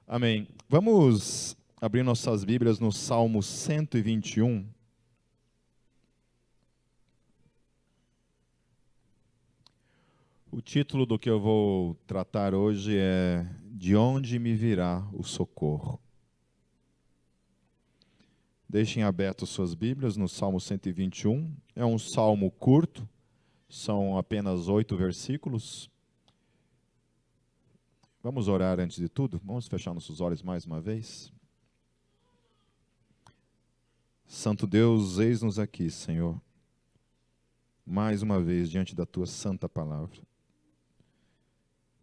Amém. Vamos abrir nossas Bíblias no Salmo 121. O título do que eu vou tratar hoje é De onde me virá o socorro? Deixem abertas suas Bíblias no Salmo 121. É um salmo curto, são apenas 8 versículos. Vamos orar antes de tudo? Vamos fechar nossos olhos mais uma vez? Santo Deus, eis-nos aqui, Senhor, mais uma vez diante da Tua santa palavra.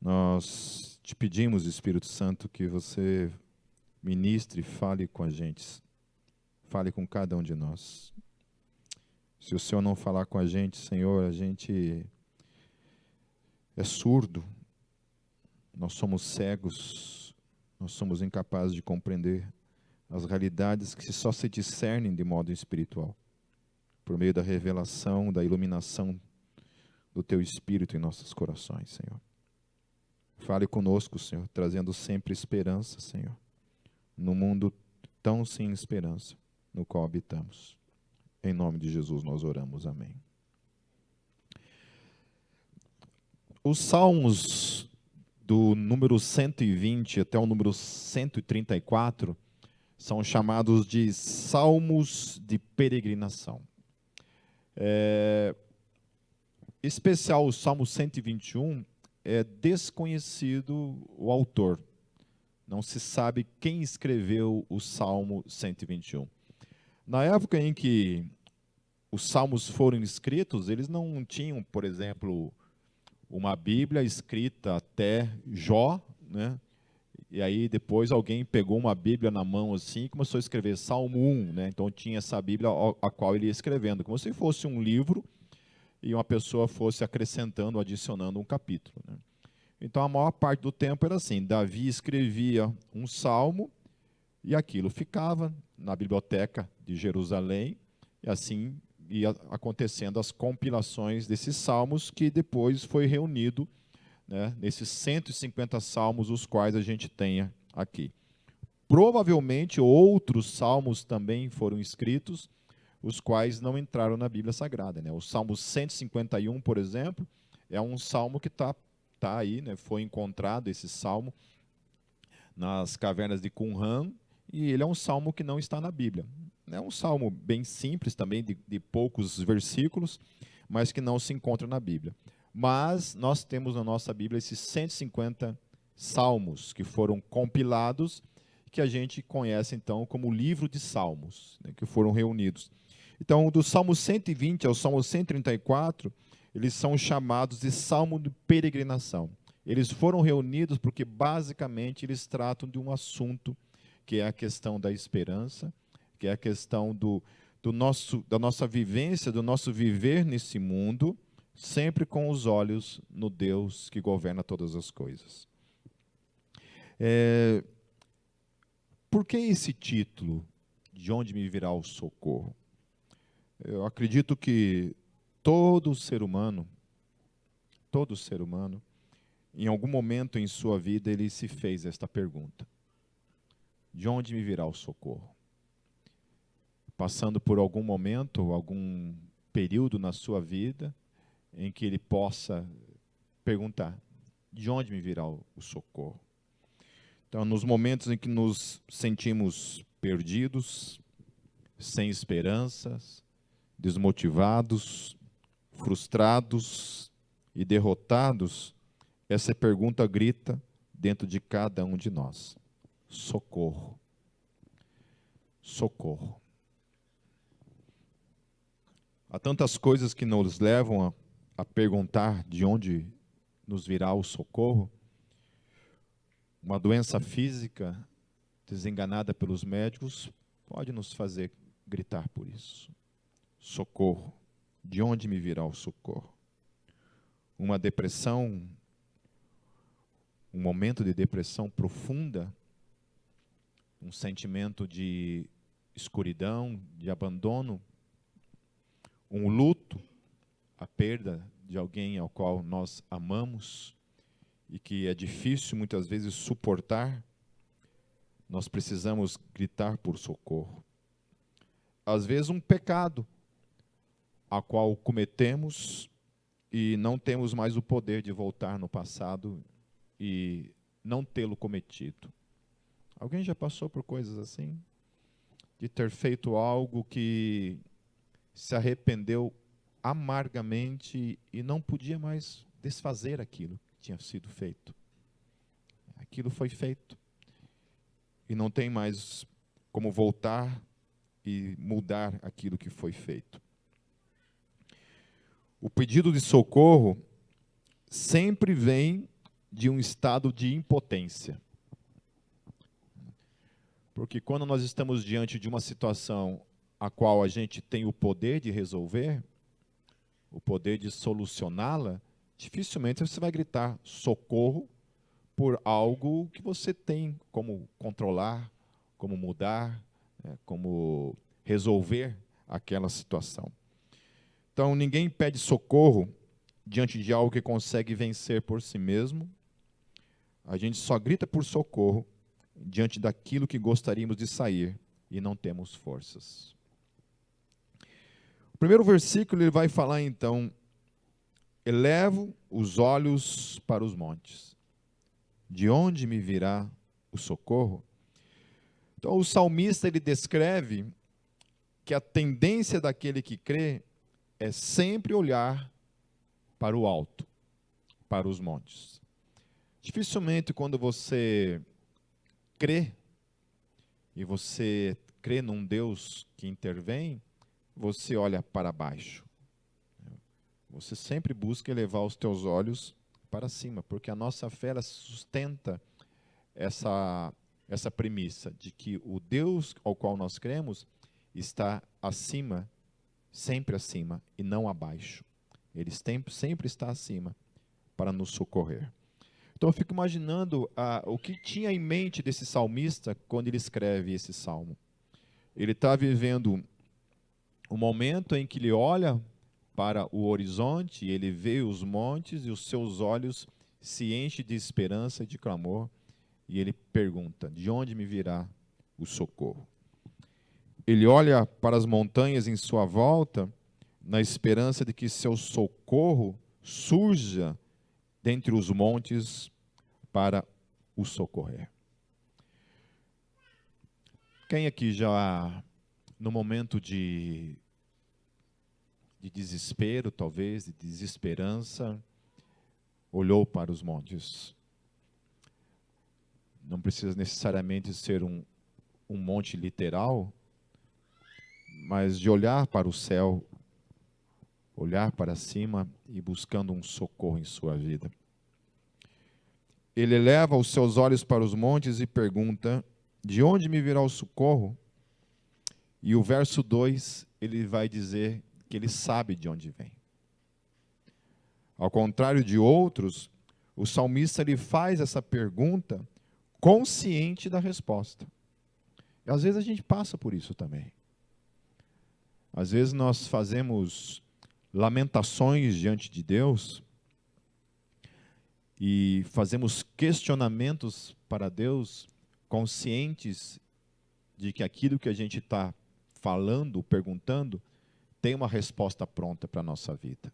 Nós te pedimos, Espírito Santo, que você ministre e fale com a gente, fale com cada um de nós. Se o Senhor não falar com a gente, Senhor, a gente é surdo, nós somos cegos, nós somos incapazes de compreender as realidades que só se discernem de modo espiritual, por meio da revelação, da iluminação do Teu Espírito em nossos corações, Senhor. Fale conosco, Senhor, trazendo sempre esperança, Senhor, no mundo tão sem esperança no qual habitamos. Em nome de Jesus nós oramos, amém. Os salmos do número 120 até o número 134 são chamados de salmos de peregrinação. Especial o Salmo 121, é desconhecido o autor. Não se sabe quem escreveu o Salmo 121. Na época em que os salmos foram escritos, eles não tinham, por exemplo, uma Bíblia escrita até Jó, né? E aí depois alguém pegou uma Bíblia na mão assim e começou a escrever Salmo 1, né? Então tinha essa Bíblia a qual ele ia escrevendo, como se fosse um livro e uma pessoa fosse acrescentando, adicionando um capítulo, né? Então a maior parte do tempo era assim, Davi escrevia um salmo e aquilo ficava na biblioteca de Jerusalém, e assim ia acontecendo as compilações desses salmos, que depois foi reunido, né, nesses 150 salmos, os quais a gente tem aqui. Provavelmente outros salmos também foram escritos, os quais não entraram na Bíblia Sagrada, né? O Salmo 151, por exemplo, é um salmo que está aí, né? Foi encontrado esse salmo nas cavernas de Qumran, e ele é um salmo que não está na Bíblia. É um salmo bem simples também, de poucos versículos, mas que não se encontra na Bíblia. Mas nós temos na nossa Bíblia esses 150 salmos que foram compilados, que a gente conhece então como o livro de salmos, né, que foram reunidos. Então, do Salmo 120 ao Salmo 134, eles são chamados de salmo de peregrinação. Eles foram reunidos porque, basicamente, eles tratam de um assunto que é a questão da esperança, que é a questão da nossa vivência, do nosso viver nesse mundo, sempre com os olhos no Deus que governa todas as coisas. Por que esse título, De onde me virá o socorro? Eu acredito que todo ser humano, em algum momento em sua vida, ele se fez esta pergunta: de onde me virá o socorro? Passando por algum momento, algum período na sua vida, em que ele possa perguntar: de onde me virá o socorro? Então, nos momentos em que nos sentimos perdidos, sem esperanças, desmotivados, frustrados e derrotados, essa pergunta grita dentro de cada um de nós: socorro. Socorro. Há tantas coisas que nos levam a perguntar de onde nos virá o socorro. Uma doença física desenganada pelos médicos pode nos fazer gritar por isso. Socorro. De onde me virá o socorro? Uma depressão, um momento de depressão profunda, um sentimento de escuridão, de abandono, um luto, a perda de alguém ao qual nós amamos e que é difícil muitas vezes suportar. nós precisamos gritar por socorro. Às vezes um pecado, a qual cometemos e não temos mais o poder de voltar no passado e não tê-lo cometido. Alguém já passou por coisas assim? De ter feito algo que se arrependeu amargamente e não podia mais desfazer aquilo que tinha sido feito. Aquilo foi feito e não tem mais como voltar e mudar aquilo que foi feito. O pedido de socorro sempre vem de um estado de impotência. Porque quando nós estamos diante de uma situação a qual a gente tem o poder de resolver, o poder de solucioná-la, dificilmente você vai gritar socorro por algo que você tem como controlar, como mudar, como resolver aquela situação. Então, ninguém pede socorro diante de algo que consegue vencer por si mesmo. A gente só grita por socorro diante daquilo que gostaríamos de sair e não temos forças. O primeiro versículo ele vai falar então: elevo os olhos para os montes. De onde me virá o socorro? Então o salmista ele descreve que a tendência daquele que crê é sempre olhar para o alto, para os montes. Dificilmente quando você crê, e você crê num Deus que intervém, você olha para baixo. Você sempre busca elevar os teus olhos para cima, porque a nossa fé ela sustenta essa premissa de que o Deus ao qual nós cremos está acima, sempre acima, e não abaixo. Ele sempre está acima para nos socorrer. Então eu fico imaginando o que tinha em mente desse salmista quando ele escreve esse salmo. Ele está vivendo um momento em que ele olha para o horizonte, ele vê os montes e os seus olhos se enchem de esperança e de clamor, e ele pergunta: de onde me virá o socorro? Ele olha para as montanhas em sua volta, na esperança de que seu socorro surja dentre os montes para o socorrer. Quem aqui já, no momento de desespero, talvez, de desesperança, olhou para os montes? Não precisa necessariamente ser um monte literal, mas de olhar para o céu, olhar para cima e buscando um socorro em sua vida. Ele eleva os seus olhos para os montes e pergunta: de onde me virá o socorro? E o verso 2, ele vai dizer que ele sabe de onde vem. Ao contrário de outros, o salmista ele faz essa pergunta consciente da resposta. E às vezes a gente passa por isso também. Às vezes nós fazemos lamentações diante de Deus e fazemos questionamentos para Deus, conscientes de que aquilo que a gente está falando, perguntando, tem uma resposta pronta para a nossa vida.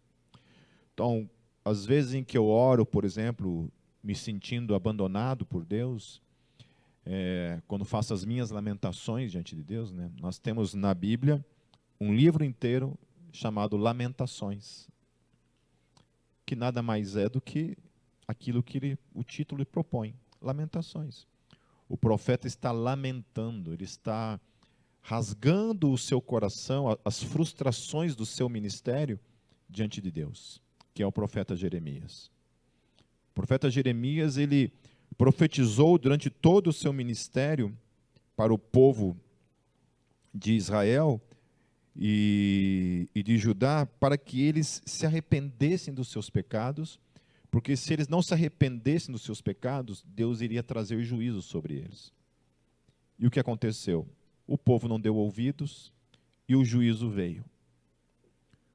Então, às vezes em que eu oro, por exemplo, me sentindo abandonado por Deus, quando faço as minhas lamentações diante de Deus, né, nós temos na Bíblia um livro inteiro chamado Lamentações, que nada mais é do que aquilo que o título lhe propõe, Lamentações. O profeta está lamentando, ele está rasgando o seu coração, as frustrações do seu ministério diante de Deus, que é o profeta Jeremias. O profeta Jeremias, ele profetizou durante todo o seu ministério para o povo de Israel e de Judá, para que eles se arrependessem dos seus pecados, porque se eles não se arrependessem dos seus pecados, Deus iria trazer juízo sobre eles. E o que aconteceu? O povo não deu ouvidos e o juízo veio.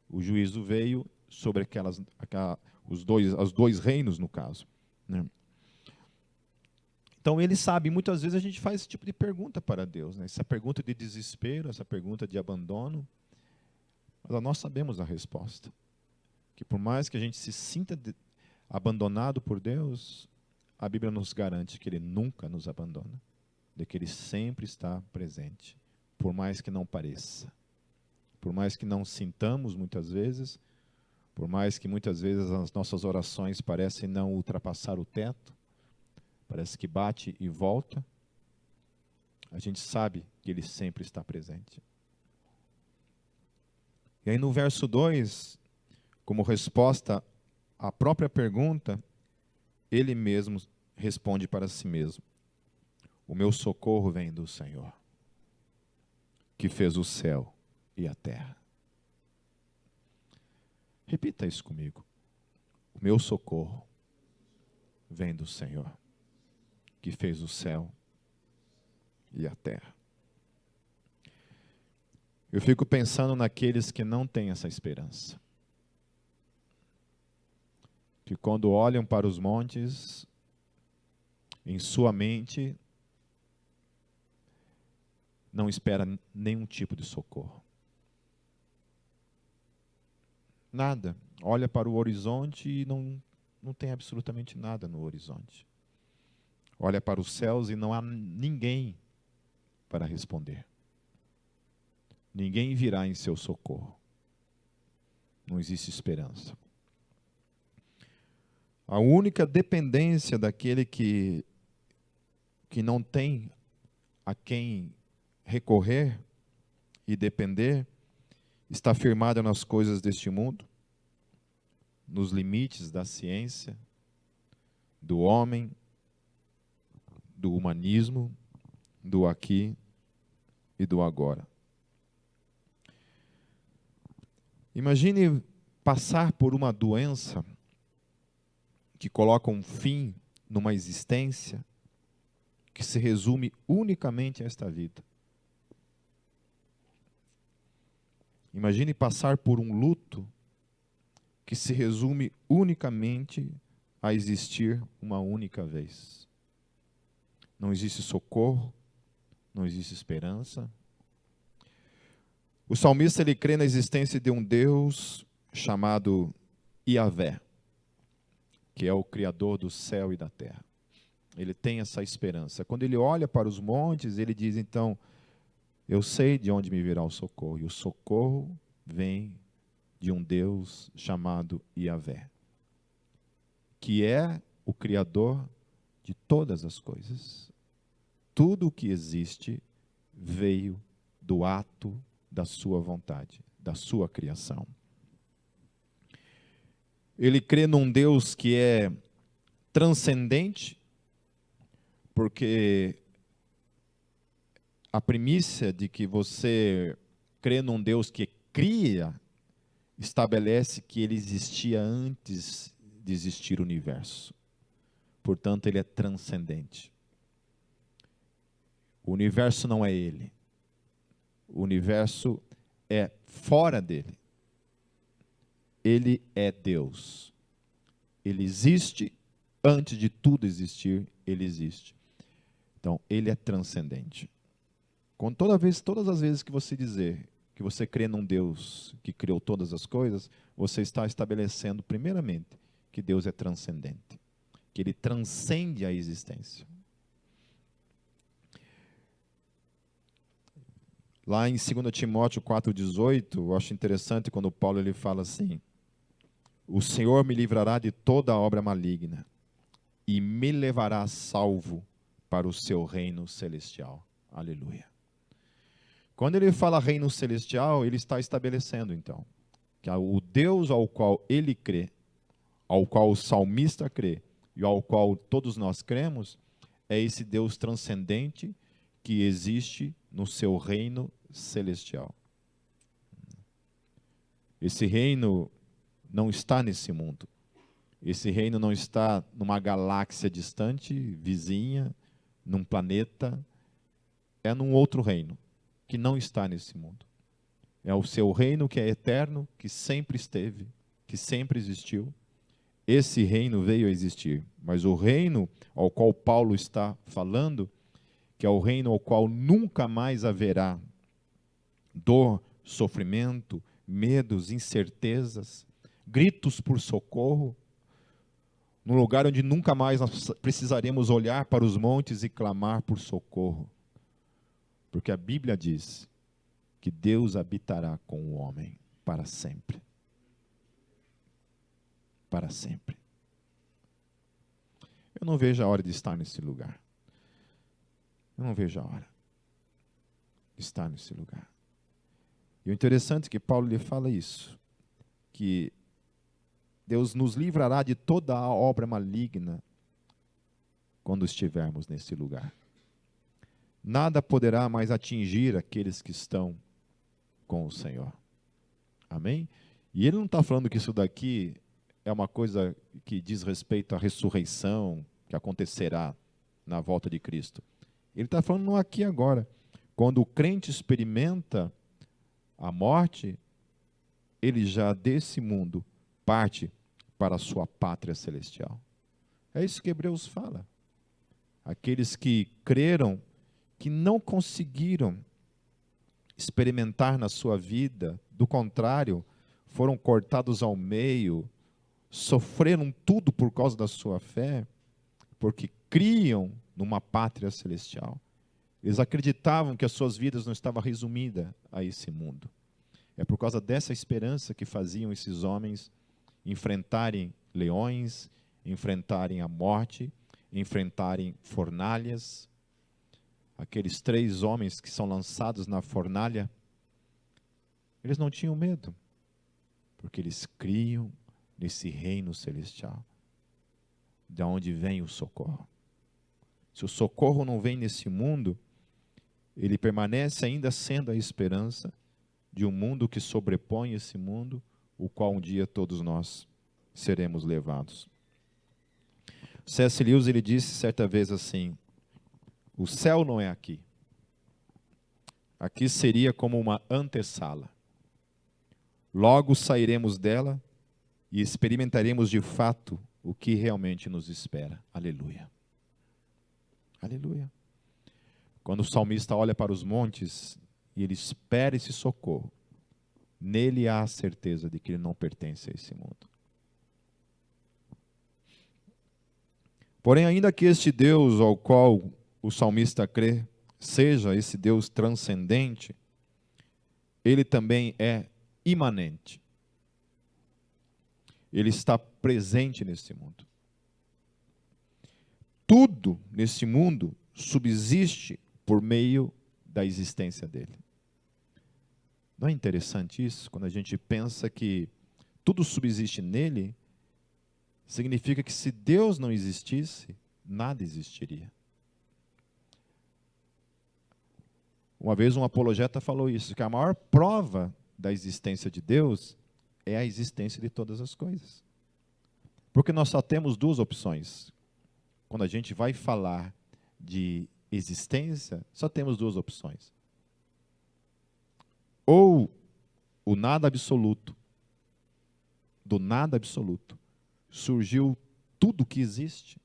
O juízo veio sobre os dois reinos, no caso, né? Então ele sabe, muitas vezes a gente faz esse tipo de pergunta para Deus, né? Essa pergunta de desespero, essa pergunta de abandono, mas nós sabemos a resposta. Que por mais que a gente se sinta abandonado por Deus, a Bíblia nos garante que Ele nunca nos abandona, de que Ele sempre está presente, por mais que não pareça, por mais que não sintamos muitas vezes, por mais que muitas vezes as nossas orações parecem não ultrapassar o teto, parece que bate e volta, a gente sabe que Ele sempre está presente. E aí no verso 2, como resposta à própria pergunta, Ele mesmo responde para si mesmo: o meu socorro vem do Senhor, que fez o céu e a terra. Repita isso comigo. O meu socorro vem do Senhor, que fez o céu e a terra. Eu fico pensando naqueles que não têm essa esperança. Que quando olham para os montes, em sua mente, não espera nenhum tipo de socorro. Nada. Olha para o horizonte e não tem absolutamente nada no horizonte. Olha para os céus e não há ninguém para responder. Ninguém virá em seu socorro. Não existe esperança. A única dependência daquele que não tem a quem recorrer e depender está firmada nas coisas deste mundo, nos limites da ciência, do homem, do humanismo, do aqui e do agora. Imagine passar por uma doença que coloca um fim numa existência que se resume unicamente a esta vida. Imagine passar por um luto que se resume unicamente a existir uma única vez. Não existe socorro, não existe esperança. O salmista ele crê na existência de um Deus chamado Yahvé, que é o Criador do céu e da terra. Ele tem essa esperança. Quando ele olha para os montes, ele diz, então, eu sei de onde me virá o socorro. E o socorro vem de um Deus chamado Yahvé, que é o Criador de todas as coisas. Tudo o que existe veio do ato da sua vontade, da sua criação. Ele crê num Deus que é transcendente, porque a primícia de que você crê num Deus que cria, estabelece que ele existia antes de existir o universo. Portanto, ele é transcendente. O universo não é ele. O universo é fora dele. Ele é Deus. Ele existe antes de tudo existir, ele existe. Então, ele é transcendente. Todas as vezes que você dizer que você crê num Deus que criou todas as coisas, você está estabelecendo, primeiramente, que Deus é transcendente, que ele transcende a existência. Lá em 2 Timóteo 4,18, eu acho interessante quando Paulo ele fala assim: o Senhor me livrará de toda obra maligna e me levará salvo para o seu reino celestial. Aleluia. Quando ele fala reino celestial, ele está estabelecendo, então, que o Deus ao qual ele crê, ao qual o salmista crê e ao qual todos nós cremos, é esse Deus transcendente que existe no seu reino celestial. Esse reino não está nesse mundo. Esse reino não está numa galáxia distante, vizinha, num planeta. É num outro reino, que não está nesse mundo. É o seu reino que é eterno, que sempre esteve, que sempre existiu. esse reino veio a existir. Mas o reino ao qual Paulo está falando, que é o reino ao qual nunca mais haverá dor, sofrimento, medos, incertezas, gritos por socorro, num lugar onde nunca mais nós precisaremos olhar para os montes e clamar por socorro. Porque a Bíblia diz que Deus habitará com o homem para sempre. Para sempre. Eu não vejo a hora de estar nesse lugar. Eu não vejo a hora de estar nesse lugar. E o interessante é que Paulo lhe fala isso, que Deus nos livrará de toda a obra maligna quando estivermos nesse lugar. Nada poderá mais atingir aqueles que estão com o Senhor. Amém? E ele não está falando que isso daqui é uma coisa que diz respeito à ressurreição que acontecerá na volta de Cristo. Ele está falando no aqui e agora. Quando o crente experimenta a morte, ele já desse mundo parte para a sua pátria celestial. É isso que Hebreus fala. Aqueles que creram, que não conseguiram experimentar na sua vida, do contrário, foram cortados ao meio, sofreram tudo por causa da sua fé, porque criam numa pátria celestial. Eles acreditavam que as suas vidas não estavam resumidas a esse mundo. É por causa dessa esperança que faziam esses homens enfrentarem leões, enfrentarem a morte, enfrentarem fornalhas. Aqueles 3 homens que são lançados na fornalha, eles não tinham medo, porque eles criam nesse reino celestial, de onde vem o socorro. Se o socorro não vem nesse mundo, ele permanece ainda sendo a esperança de um mundo que sobrepõe esse mundo, o qual um dia todos nós seremos levados. C.S. Lewis, ele disse certa vez assim: o céu não é aqui. Aqui seria como uma antessala. Logo sairemos dela e experimentaremos de fato o que realmente nos espera. Aleluia. Aleluia. Quando o salmista olha para os montes e ele espera esse socorro, nele há a certeza de que ele não pertence a esse mundo. Porém, ainda que este Deus ao qual o salmista crê seja esse Deus transcendente, ele também é imanente. Ele está presente nesse mundo. Tudo nesse mundo subsiste por meio da existência dele. Não é interessante isso? Quando a gente pensa que tudo subsiste nele, significa que se Deus não existisse, nada existiria. Uma vez um apologeta falou isso, que a maior prova da existência de Deus é a existência de todas as coisas. Porque nós só temos 2 opções. Quando a gente vai falar de existência, só temos 2 opções. Ou o nada absoluto, do nada absoluto, surgiu tudo que existe,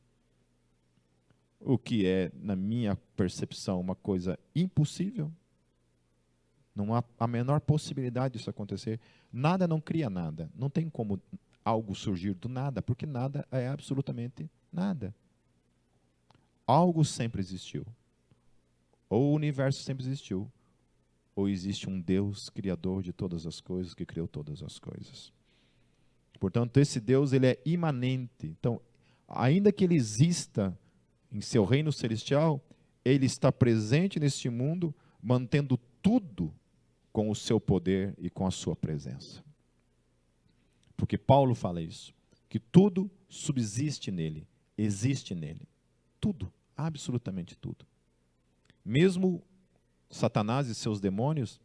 o que é, na minha percepção, uma coisa impossível. Não há a menor possibilidade disso acontecer. Nada não cria nada. Não tem como algo surgir do nada, porque nada é absolutamente nada. Algo sempre existiu. Ou o universo sempre existiu, ou existe um Deus criador de todas as coisas, que criou todas as coisas. Portanto, esse Deus, ele é imanente. Então, ainda que ele exista em seu reino celestial, ele está presente neste mundo, mantendo tudo com o seu poder e com a sua presença. Porque Paulo fala isso, que tudo subsiste nele, existe nele. Tudo, absolutamente tudo. Mesmo Satanás e seus demônios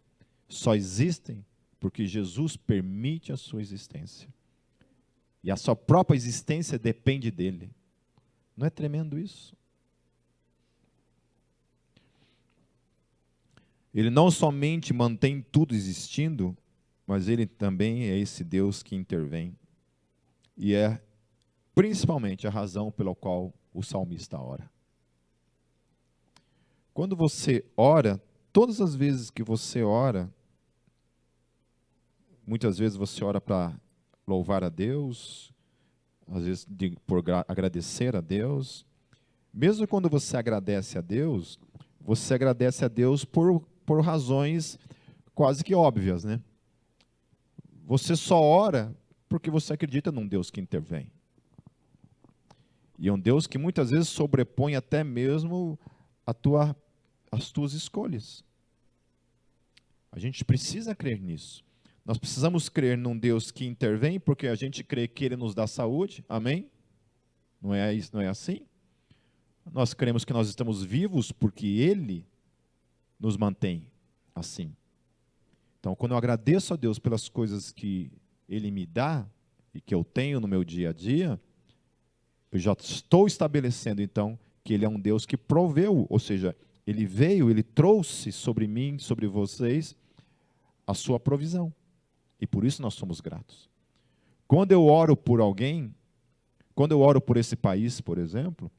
só existem porque Jesus permite a sua existência. E a sua própria existência depende dele. Não é tremendo isso? Ele não somente mantém tudo existindo, mas ele também é esse Deus que intervém. E é principalmente a razão pela qual o salmista ora. Quando você ora, todas as vezes que você ora, muitas vezes você ora para louvar a Deus, às vezes por agradecer a Deus. Mesmo quando você agradece a Deus, você agradece a Deus por razões quase que óbvias, né? Você só ora porque você acredita num Deus que intervém. E é um Deus que muitas vezes sobrepõe até mesmo as tuas escolhas. A gente precisa crer nisso. Nós precisamos crer num Deus que intervém, porque a gente crê que Ele nos dá saúde. Amém? Não é isso, não é assim? Nós cremos que nós estamos vivos porque Ele nos mantém assim. Então, quando eu agradeço a Deus pelas coisas que Ele me dá e que eu tenho no meu dia a dia, eu já estou estabelecendo, então, que Ele é um Deus que proveu, ou seja, Ele veio, Ele trouxe sobre mim, sobre vocês, a sua provisão. E por isso nós somos gratos. Quando eu oro por alguém, quando eu oro por esse país, por exemplo,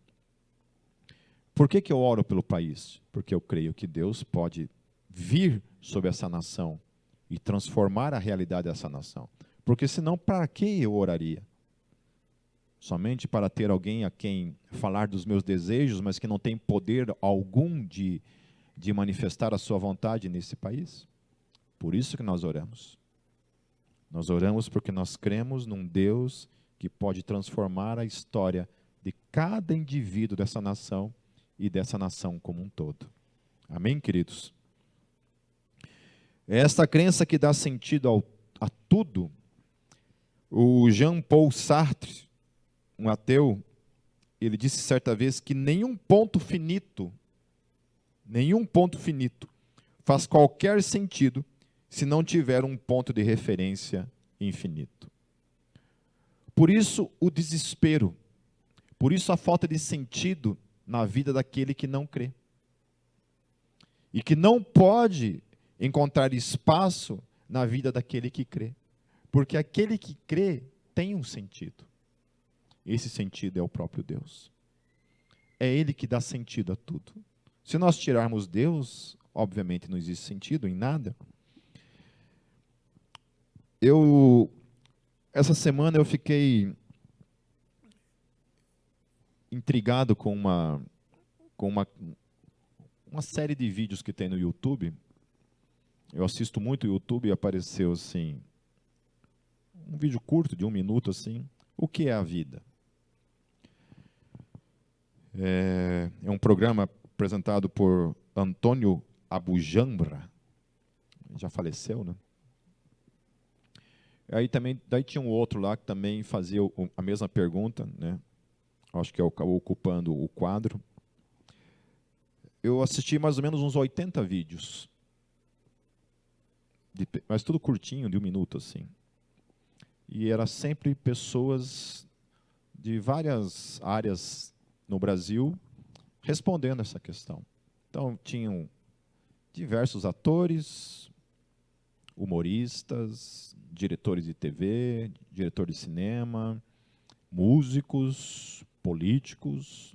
por que eu oro pelo país? Porque eu creio que Deus pode vir sobre essa nação e transformar a realidade dessa nação. Porque senão, para que eu oraria? Somente para ter alguém a quem falar dos meus desejos, mas que não tem poder algum de manifestar a sua vontade nesse país? Por isso que nós oramos. Nós oramos porque nós cremos num Deus que pode transformar a história de cada indivíduo dessa nação e dessa nação como um todo. Amém, queridos? É esta crença que dá sentido a tudo. O Jean-Paul Sartre, um ateu, ele disse certa vez que nenhum ponto finito faz qualquer sentido se não tiver um ponto de referência infinito. Por isso o desespero, por isso a falta de sentido na vida daquele que não crê. E que não pode encontrar espaço na vida daquele que crê. Porque aquele que crê tem um sentido. Esse sentido é o próprio Deus. É Ele que dá sentido a tudo. Se nós tirarmos Deus, obviamente não existe sentido em nada. Essa semana eu fiquei intrigado com uma série de vídeos que tem no YouTube. Eu assisto muito o YouTube e apareceu assim, um vídeo curto de 1 minuto assim, o que é a vida? É um programa apresentado por Antônio Abujamra, já faleceu, né? Daí tinha um outro lá que também fazia a mesma pergunta, né? Acho que acabou ocupando o quadro. Eu assisti mais ou menos uns 80 vídeos, mas tudo curtinho, de 1 minuto, assim. E era sempre pessoas de várias áreas no Brasil respondendo essa questão. Então, tinham diversos atores, humoristas, diretores de TV, diretores de cinema, músicos, políticos.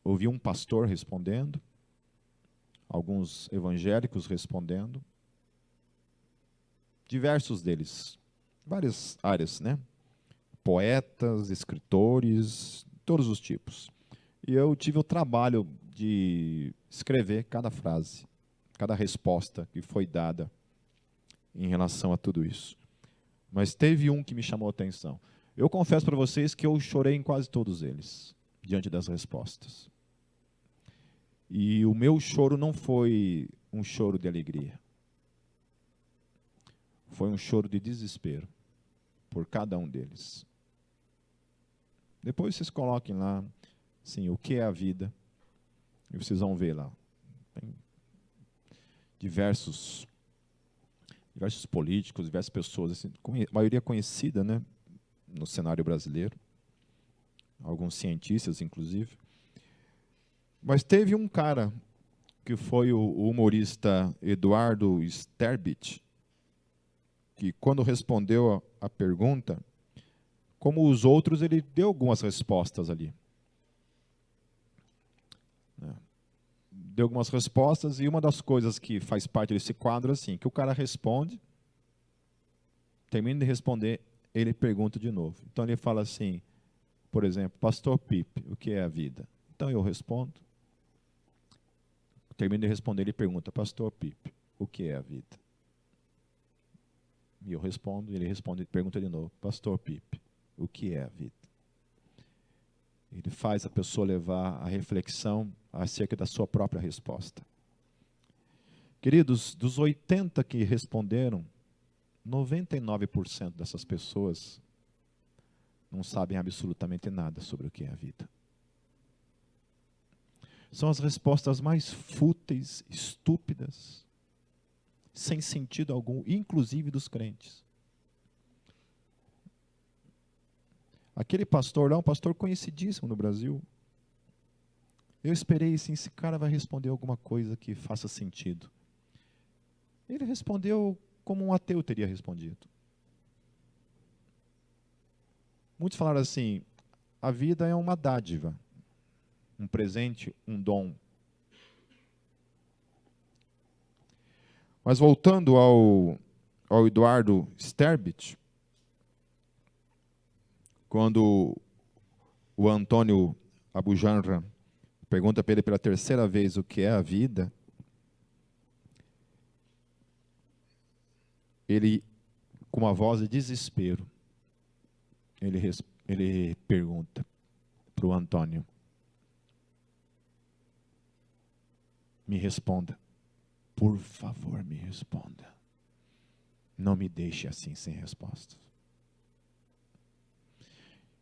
Ouvi um pastor respondendo, alguns evangélicos respondendo, diversos deles, várias áreas, né? Poetas, escritores, todos os tipos. E eu tive o trabalho de escrever cada frase, cada resposta que foi dada em relação a tudo isso. Mas teve um que me chamou a atenção. Eu confesso para vocês que eu chorei em quase todos eles, diante das respostas. E o meu choro não foi um choro de alegria. Foi um choro de desespero por cada um deles. Depois vocês coloquem lá, assim, o que é a vida, e vocês vão ver lá. Tem diversos políticos, diversas pessoas, assim, a maioria conhecida, né, no cenário brasileiro, alguns cientistas, inclusive. Mas teve um cara, que foi o humorista Eduardo Sterbit, que quando respondeu a pergunta, como os outros, ele deu algumas respostas ali. Deu algumas respostas, e uma das coisas que faz parte desse quadro é assim, que o cara responde, termina de responder, ele pergunta de novo. Então ele fala assim, por exemplo, Pastor Pipe, o que é a vida? Então eu respondo. Termina de responder, ele pergunta, Pastor Pipe, o que é a vida? E eu respondo, ele responde, pergunta de novo, Pastor Pipe, o que é a vida? Ele faz a pessoa levar a reflexão acerca da sua própria resposta. Queridos, dos 80 que responderam, 99% dessas pessoas não sabem absolutamente nada sobre o que é a vida. São as respostas mais fúteis, estúpidas, sem sentido algum, inclusive dos crentes. Aquele pastor lá, um pastor conhecidíssimo no Brasil, eu esperei assim, esse cara vai responder alguma coisa que faça sentido. Ele respondeu como um ateu teria respondido. Muitos falaram assim, a vida é uma dádiva, um presente, um dom. Mas voltando ao Eduardo Sterbit, quando o Antônio Abujanra pergunta para ele pela terceira vez o que é a vida, ele, com uma voz de desespero, ele pergunta para o Antônio, me responda, por favor me responda, não me deixe assim sem resposta.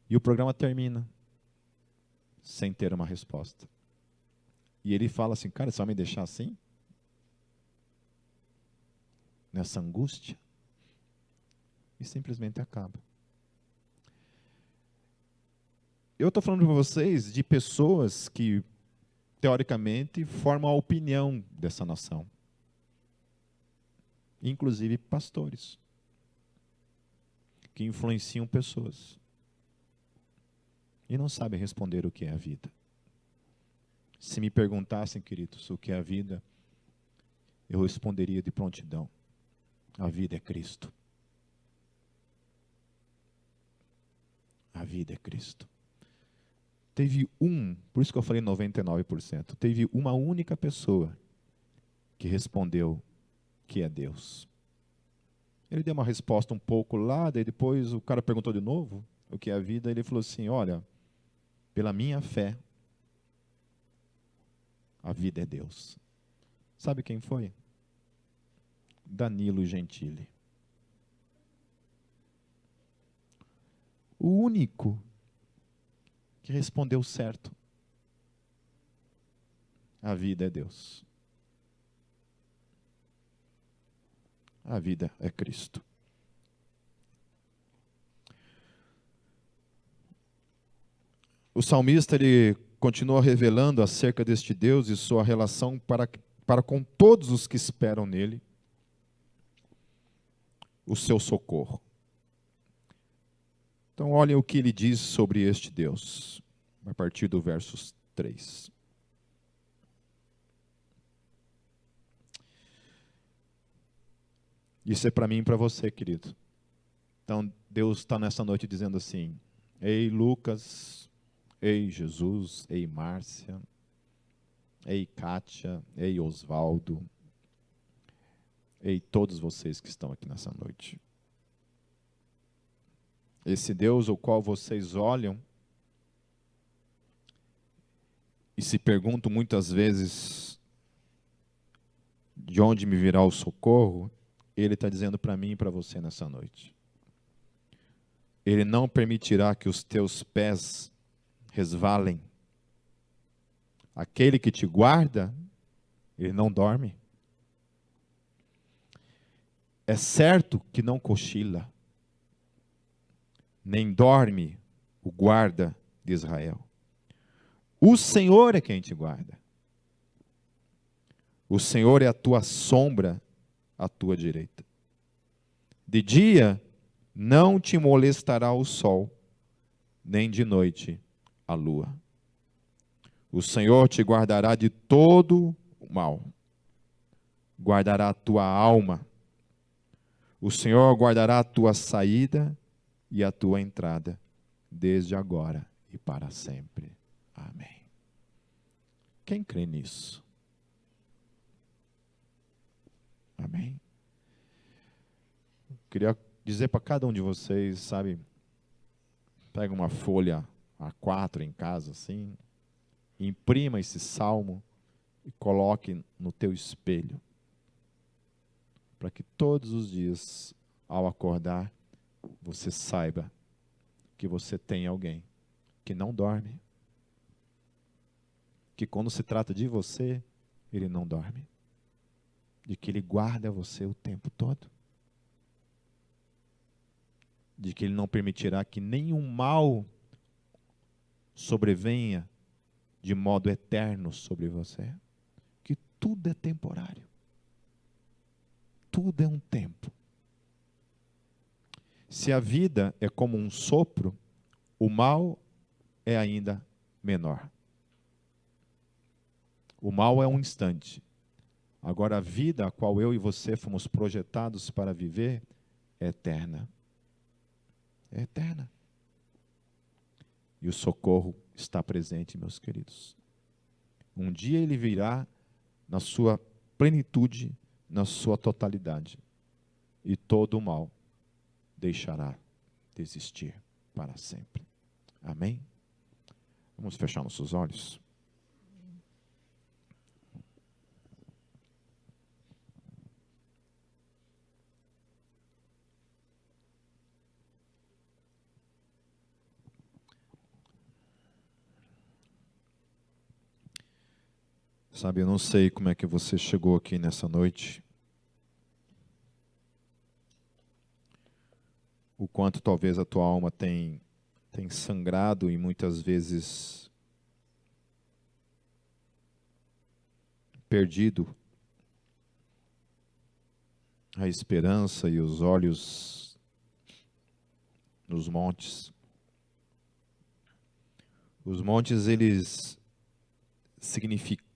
E o programa termina sem ter uma resposta. E ele fala assim, cara, você vai me deixar assim? Nessa angústia? E simplesmente acaba. Eu estou falando para vocês de pessoas que, teoricamente, formam a opinião dessa nação. Inclusive pastores. Que influenciam pessoas. E não sabem responder o que é a vida. Se me perguntassem, queridos, o que é a vida, eu responderia de prontidão. A vida é Cristo. A vida é Cristo. Teve por isso que eu falei 99%, teve uma única pessoa que respondeu que é Deus. Ele deu uma resposta um pouco lá, daí depois o cara perguntou de novo o que é a vida, ele falou assim, olha, pela minha fé, a vida é Deus. Sabe quem foi? Danilo Gentili. O único que respondeu certo. A vida é Deus. A vida é Cristo. O salmista, ele continua revelando acerca deste Deus e sua relação para com todos os que esperam nele, o seu socorro. Então, olhem o que ele diz sobre este Deus, a partir do verso 3. Isso é para mim e para você, querido. Então, Deus está nessa noite dizendo assim, ei Lucas, ei Jesus, ei Márcia, ei Kátia, ei Osvaldo, ei todos vocês que estão aqui nessa noite. Esse Deus ao qual vocês olham e se perguntam muitas vezes de onde me virá o socorro, Ele está dizendo para mim e para você nessa noite. Ele não permitirá que os teus pés resvalem. Aquele que te guarda, ele não dorme. É certo que não cochila, nem dorme o guarda de Israel. O Senhor é quem te guarda. O Senhor é a tua sombra à tua direita. De dia não te molestará o sol, nem de noite a lua. O Senhor te guardará de todo o mal, guardará a tua alma. O Senhor guardará a tua saída e a tua entrada, desde agora e para sempre. Amém. Quem crê nisso? Amém. Queria dizer para cada um de vocês, sabe, pega uma folha A4 em casa, assim, imprima esse salmo e coloque no teu espelho, para que todos os dias, ao acordar, você saiba que você tem alguém que não dorme, que quando se trata de você, ele não dorme, de que ele guarda você o tempo todo, de que ele não permitirá que nenhum mal sobrevenha de modo eterno sobre você, que tudo é temporário, tudo é um tempo. Se a vida é como um sopro, o mal é ainda menor. O mal é um instante. Agora a vida a qual eu e você fomos projetados para viver é eterna. É eterna. E o socorro está presente, meus queridos. Um dia ele virá na sua plenitude, na sua totalidade. E todo o mal deixará de existir para sempre. Amém? Vamos fechar nossos olhos. Sabe, eu não sei como é que você chegou aqui nessa noite. O quanto talvez a tua alma tem sangrado e muitas vezes perdido a esperança e os olhos nos montes. Os montes, eles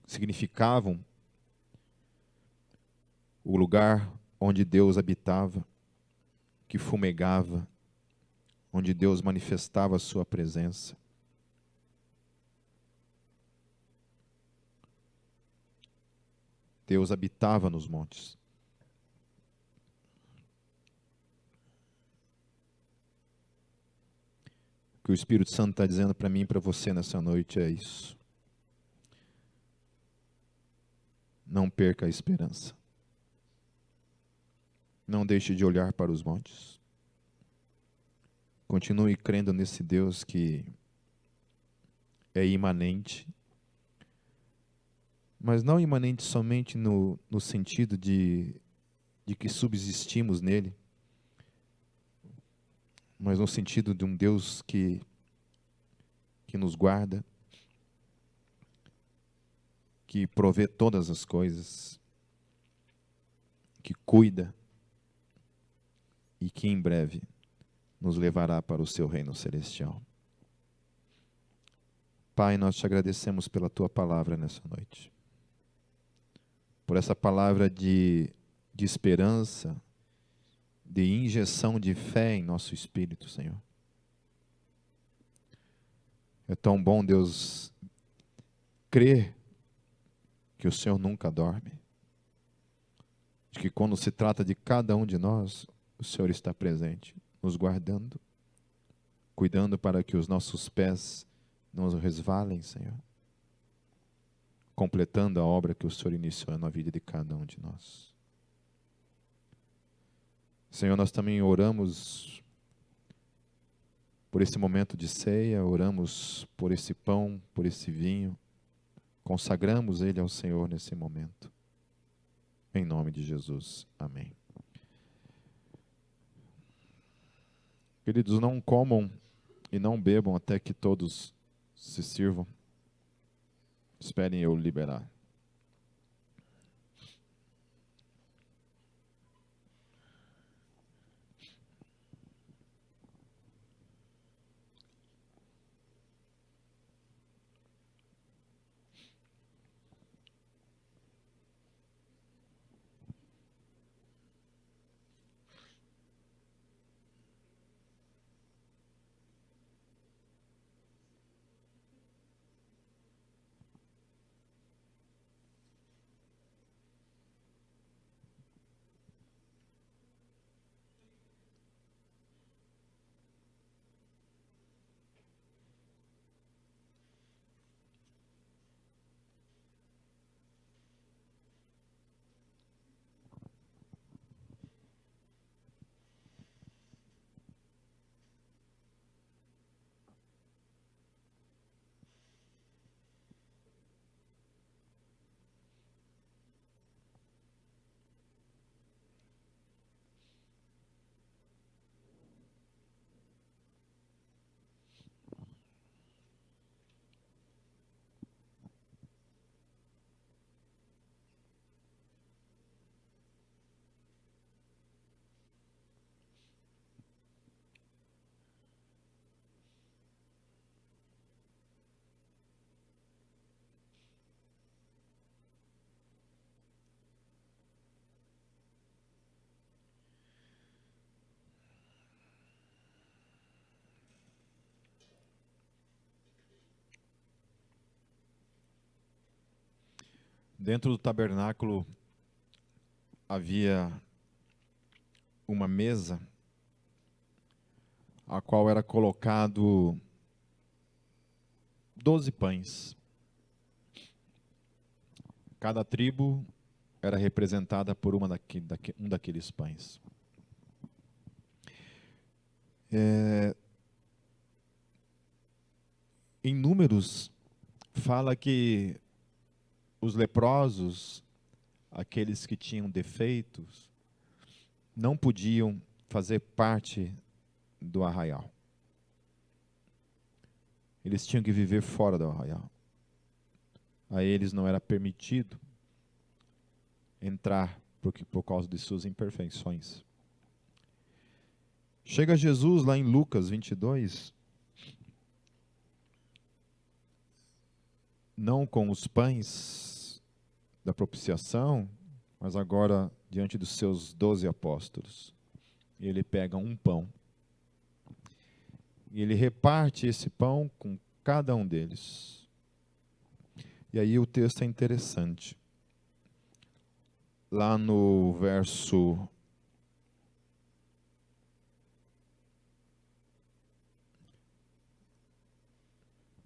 significavam o lugar onde Deus habitava, que fumegava, onde Deus manifestava a sua presença. Deus habitava nos montes. O que o Espírito Santo está dizendo para mim e para você nessa noite é isso. Não perca a esperança. Não deixe de olhar para os montes. Continue crendo nesse Deus que é imanente, mas não imanente somente no sentido de que subsistimos nele, mas no sentido de um Deus que nos guarda, que provê todas as coisas, que cuida e que em breve nos levará para o seu reino celestial. Pai, nós te agradecemos pela tua palavra nessa noite, por essa palavra de esperança, de injeção de fé em nosso espírito, Senhor. É tão bom, Deus, crer que o Senhor nunca dorme, de que quando se trata de cada um de nós, o Senhor está presente, nos guardando, cuidando para que os nossos pés não resvalem, Senhor, completando a obra que o Senhor iniciou na vida de cada um de nós. Senhor, nós também oramos por esse momento de ceia, oramos por esse pão, por esse vinho, consagramos ele ao Senhor nesse momento. Em nome de Jesus. Amém. Queridos, não comam e não bebam até que todos se sirvam. Esperem eu liberar. Dentro do tabernáculo havia uma mesa, a qual era colocado 12 pães. Cada tribo era representada por um daqueles pães. Em Números, fala que os leprosos, aqueles que tinham defeitos, não podiam fazer parte do arraial. Eles tinham que viver fora do arraial. A eles não era permitido entrar por causa de suas imperfeições. Chega Jesus lá em Lucas 22, não com os pães da propiciação, mas agora diante dos seus 12 apóstolos. Ele pega um pão e ele reparte esse pão com cada um deles. E aí o texto é interessante. Lá no verso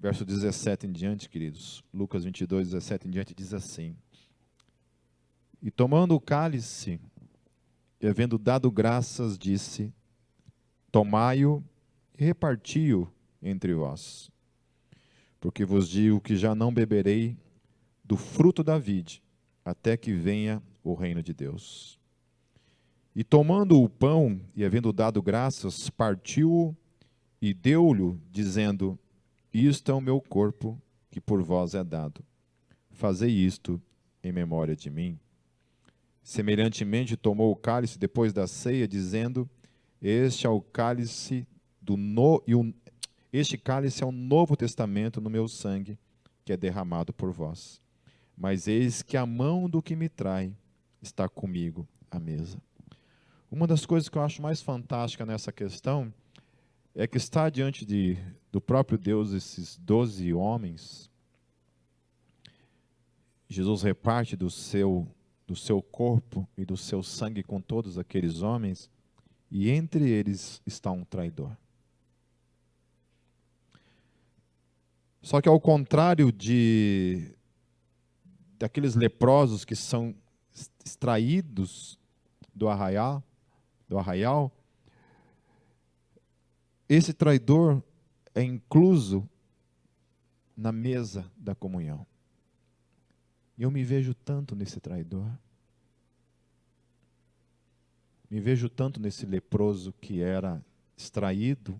17 em diante, queridos, Lucas 22, 17 em diante, diz assim: E tomando o cálice, e havendo dado graças, disse: Tomai-o e reparti-o entre vós. Porque vos digo que já não beberei do fruto da vide, até que venha o reino de Deus. E tomando o pão, e havendo dado graças, partiu-o e deu-lhe, dizendo: Isto é o meu corpo, que por vós é dado. Fazei isto em memória de mim. Semelhantemente, tomou o cálice depois da ceia, dizendo: Este é o cálice este cálice é o novo testamento no meu sangue, que é derramado por vós. Mas eis que a mão do que me trai está comigo à mesa. Uma das coisas que eu acho mais fantástica nessa questão é que está diante do próprio Deus esses 12 homens. Jesus reparte do seu corpo e do seu sangue com todos aqueles homens, e entre eles está um traidor. Só que ao contrário daqueles leprosos que são extraídos do arraial, esse traidor é incluso na mesa da comunhão. E eu me vejo tanto nesse traidor. Me vejo tanto nesse leproso que era extraído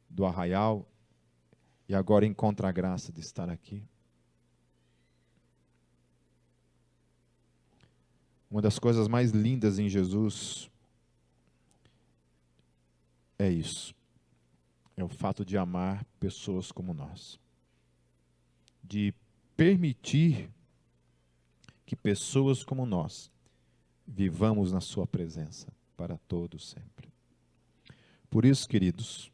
do arraial e agora encontra a graça de estar aqui. Uma das coisas mais lindas em Jesus é isso. É o fato de amar pessoas como nós. De permitir que pessoas como nós vivamos na sua presença para todo sempre. Por isso, queridos,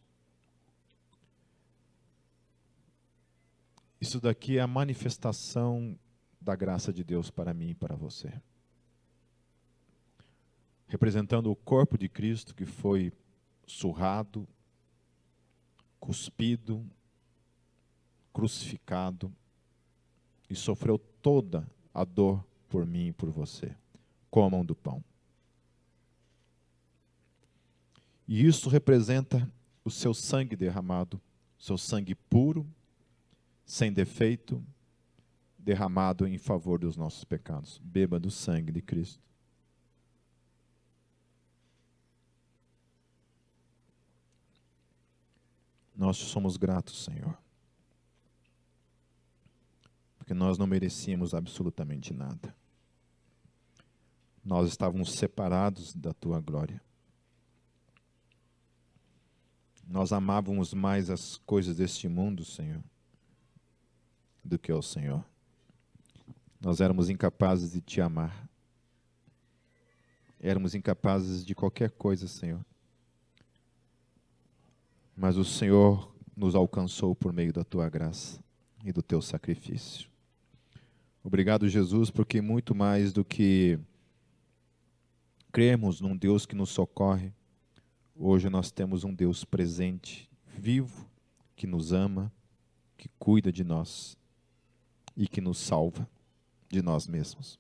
isso daqui é a manifestação da graça de Deus para mim e para você. Representando o corpo de Cristo que foi surrado, cuspido, crucificado e sofreu toda a dor por mim e por você. Comam do pão. E isso representa o seu sangue derramado, seu sangue puro, sem defeito, derramado em favor dos nossos pecados. Beba do sangue de Cristo. Nós somos gratos, Senhor, porque nós não merecíamos absolutamente nada. Nós estávamos separados da Tua glória. Nós amávamos mais as coisas deste mundo, Senhor, do que ao Senhor. Nós éramos incapazes de Te amar. Éramos incapazes de qualquer coisa, Senhor. Mas o Senhor nos alcançou por meio da Tua graça e do Teu sacrifício. Obrigado, Jesus, porque muito mais do que cremos num Deus que nos socorre, hoje nós temos um Deus presente, vivo, que nos ama, que cuida de nós e que nos salva de nós mesmos.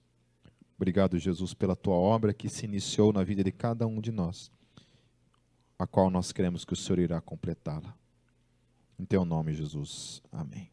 Obrigado, Jesus, pela tua obra que se iniciou na vida de cada um de nós, a qual nós cremos que o Senhor irá completá-la. Em teu nome, Jesus. Amém.